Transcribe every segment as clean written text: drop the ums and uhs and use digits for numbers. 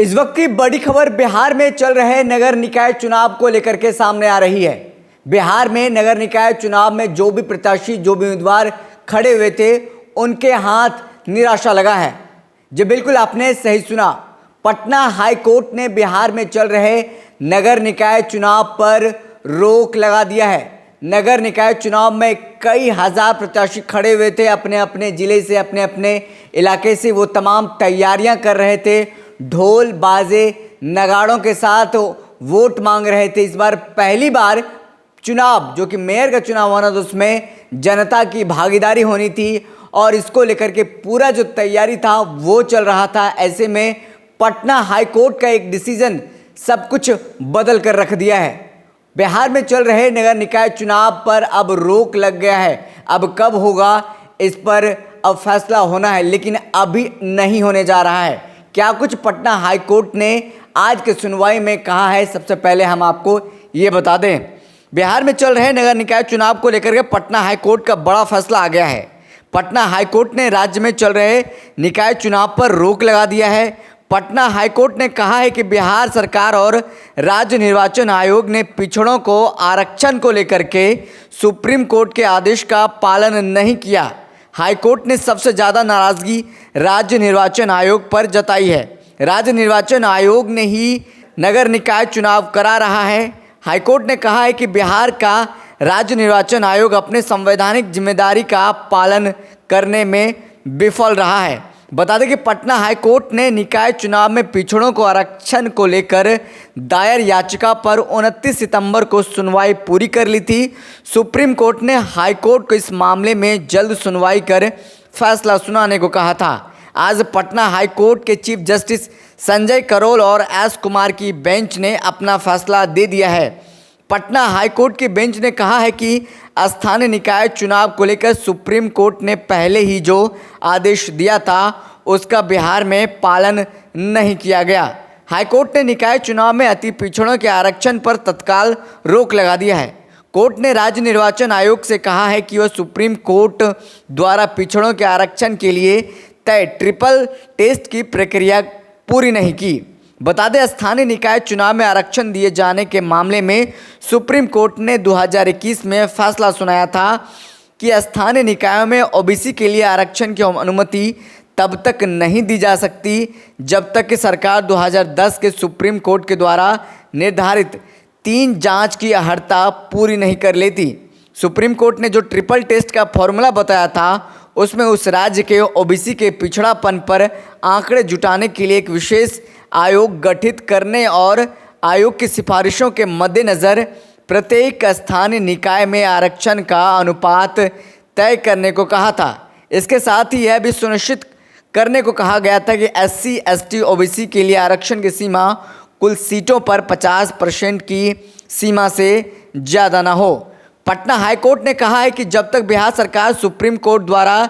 इस वक्त की बड़ी खबर बिहार में चल रहे नगर निकाय चुनाव को लेकर के सामने आ रही है। बिहार में नगर निकाय चुनाव में जो भी प्रत्याशी, जो भी उम्मीदवार खड़े हुए थे, उनके हाथ निराशा लगा है। जी बिल्कुल, आपने सही सुना। पटना हाई कोर्ट ने बिहार में चल रहे नगर निकाय चुनाव पर रोक लगा दिया है। नगर निकाय चुनाव में कई हजार प्रत्याशी खड़े हुए थे, अपने अपने जिले से, अपने अपने इलाके से। वो तमाम तैयारियां कर रहे थे, ढोल बाजे नगाड़ों के साथ वोट मांग रहे थे। इस बार पहली बार चुनाव, जो कि मेयर का चुनाव होना था, उसमें जनता की भागीदारी होनी थी और इसको लेकर के पूरा जो तैयारी था वो चल रहा था। ऐसे में पटना हाई कोर्ट का एक डिसीजन सब कुछ बदल कर रख दिया है। बिहार में चल रहे नगर निकाय चुनाव पर अब रोक लग गया है। अब कब होगा इस पर अब फैसला होना है, लेकिन अभी नहीं होने जा रहा है। क्या कुछ पटना हाई कोर्ट ने आज के सुनवाई में कहा है, सबसे पहले हम आपको ये बता दें। बिहार में चल रहे नगर निकाय चुनाव को लेकर के पटना हाई कोर्ट का बड़ा फैसला आ गया है। पटना हाई कोर्ट ने राज्य में चल रहे निकाय चुनाव पर रोक लगा दिया है। पटना हाई कोर्ट ने कहा है कि बिहार सरकार और राज्य निर्वाचन आयोग ने पिछड़ों को आरक्षण को लेकर के सुप्रीम कोर्ट के आदेश का पालन नहीं किया। हाई कोर्ट ने सबसे ज़्यादा नाराजगी राज्य निर्वाचन आयोग पर जताई है। राज्य निर्वाचन आयोग ने ही नगर निकाय चुनाव करा रहा है। हाई कोर्ट ने कहा है कि बिहार का राज्य निर्वाचन आयोग अपने संवैधानिक जिम्मेदारी का पालन करने में विफल रहा है। बता दें कि पटना हाई कोर्ट ने निकाय चुनाव में पिछड़ों को आरक्षण को लेकर दायर याचिका पर 29 सितंबर को सुनवाई पूरी कर ली थी। सुप्रीम कोर्ट ने हाई कोर्ट को इस मामले में जल्द सुनवाई कर फैसला सुनाने को कहा था। आज पटना हाई कोर्ट के चीफ जस्टिस संजय करोल और एस कुमार की बेंच ने अपना फैसला दे दिया है। पटना हाई कोर्ट की बेंच ने कहा है कि स्थानीय निकाय चुनाव को लेकर सुप्रीम कोर्ट ने पहले ही जो आदेश दिया था उसका बिहार में पालन नहीं किया गया। हाई कोर्ट ने निकाय चुनाव में अति पिछड़ों के आरक्षण पर तत्काल रोक लगा दिया है। कोर्ट ने राज्य निर्वाचन आयोग से कहा है कि वह सुप्रीम कोर्ट द्वारा पिछड़ों के आरक्षण के लिए तय ट्रिपल टेस्ट की प्रक्रिया पूरी नहीं की। बता दें, स्थानीय निकाय चुनाव में आरक्षण दिए जाने के मामले में सुप्रीम कोर्ट ने 2021 में फैसला सुनाया था कि स्थानीय निकायों में ओबीसी के लिए आरक्षण की अनुमति तब तक नहीं दी जा सकती जब तक कि सरकार 2010 के सुप्रीम कोर्ट के द्वारा निर्धारित 3 जांच की अर्हता पूरी नहीं कर लेती। सुप्रीम कोर्ट ने जो ट्रिपल टेस्ट का फॉर्मूला बताया था उसमें उस राज्य के ओबीसी के पिछड़ापन पर आंकड़े जुटाने के लिए एक विशेष आयोग गठित करने और आयोग की सिफारिशों के मद्देनज़र प्रत्येक स्थानीय निकाय में आरक्षण का अनुपात तय करने को कहा था। इसके साथ ही यह भी सुनिश्चित करने को कहा गया था कि एससी, एसटी, ओबीसी के लिए आरक्षण की सीमा कुल सीटों पर 50% की सीमा से ज़्यादा न हो। पटना हाई कोर्ट ने कहा है कि जब तक बिहार सरकार सुप्रीम कोर्ट द्वारा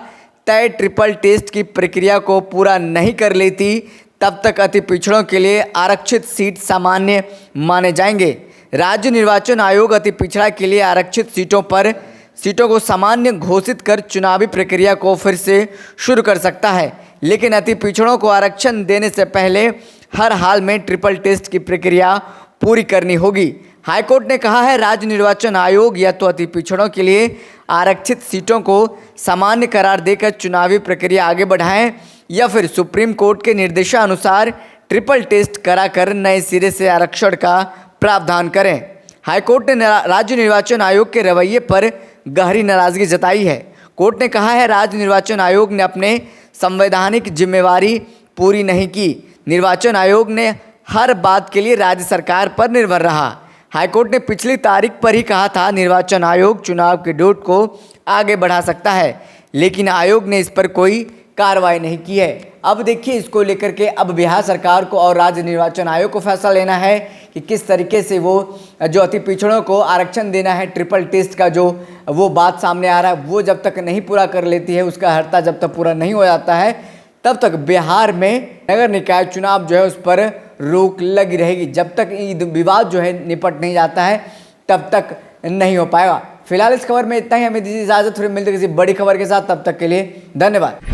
तय ट्रिपल टेस्ट की प्रक्रिया को पूरा नहीं कर लेती तब तक अति पिछड़ों के लिए आरक्षित सीट सामान्य माने जाएंगे। राज्य निर्वाचन आयोग अति पिछड़ा के लिए आरक्षित सीटों को सामान्य घोषित कर चुनावी प्रक्रिया को फिर से शुरू कर सकता है, लेकिन अति पिछड़ों को आरक्षण देने से पहले हर हाल में ट्रिपल टेस्ट की प्रक्रिया पूरी करनी होगी। हाईकोर्ट ने कहा है, राज्य निर्वाचन आयोग या तो अति पिछड़ों के लिए आरक्षित सीटों को सामान्य करार देकर चुनावी प्रक्रिया आगे बढ़ाएं या फिर सुप्रीम कोर्ट के निर्देशानुसार ट्रिपल टेस्ट कराकर नए सिरे से आरक्षण का प्रावधान करें। हाईकोर्ट ने राज्य निर्वाचन आयोग के रवैये पर गहरी नाराजगी जताई है। कोर्ट ने कहा है, राज्य निर्वाचन आयोग ने अपने संवैधानिक जिम्मेवारी पूरी नहीं की। निर्वाचन आयोग ने हर बात के लिए राज्य सरकार पर निर्भर रहा। हाईकोर्ट ने पिछली तारीख पर ही कहा था निर्वाचन आयोग चुनाव के डेट को आगे बढ़ा सकता है, लेकिन आयोग ने इस पर कोई कार्रवाई नहीं की है। अब देखिए, इसको लेकर के अब बिहार सरकार को और राज्य निर्वाचन आयोग को फैसला लेना है कि किस तरीके से वो जो अति पिछड़ों को आरक्षण देना है, ट्रिपल टेस्ट का जो वो बात सामने आ रहा है, वो जब तक नहीं पूरा कर लेती है, उसका अर्हता जब तक पूरा नहीं हो जाता है, तब तक बिहार में नगर निकाय चुनाव जो है उस पर रोक लगी रहेगी। जब तक ये विवाद जो है निपट नहीं जाता है तब तक नहीं हो पाएगा। फिलहाल इस खबर में इतना ही। हमें दीजिए इजाज़त, फिर मिलते किसी बड़ी खबर के साथ। तब तक के लिए धन्यवाद।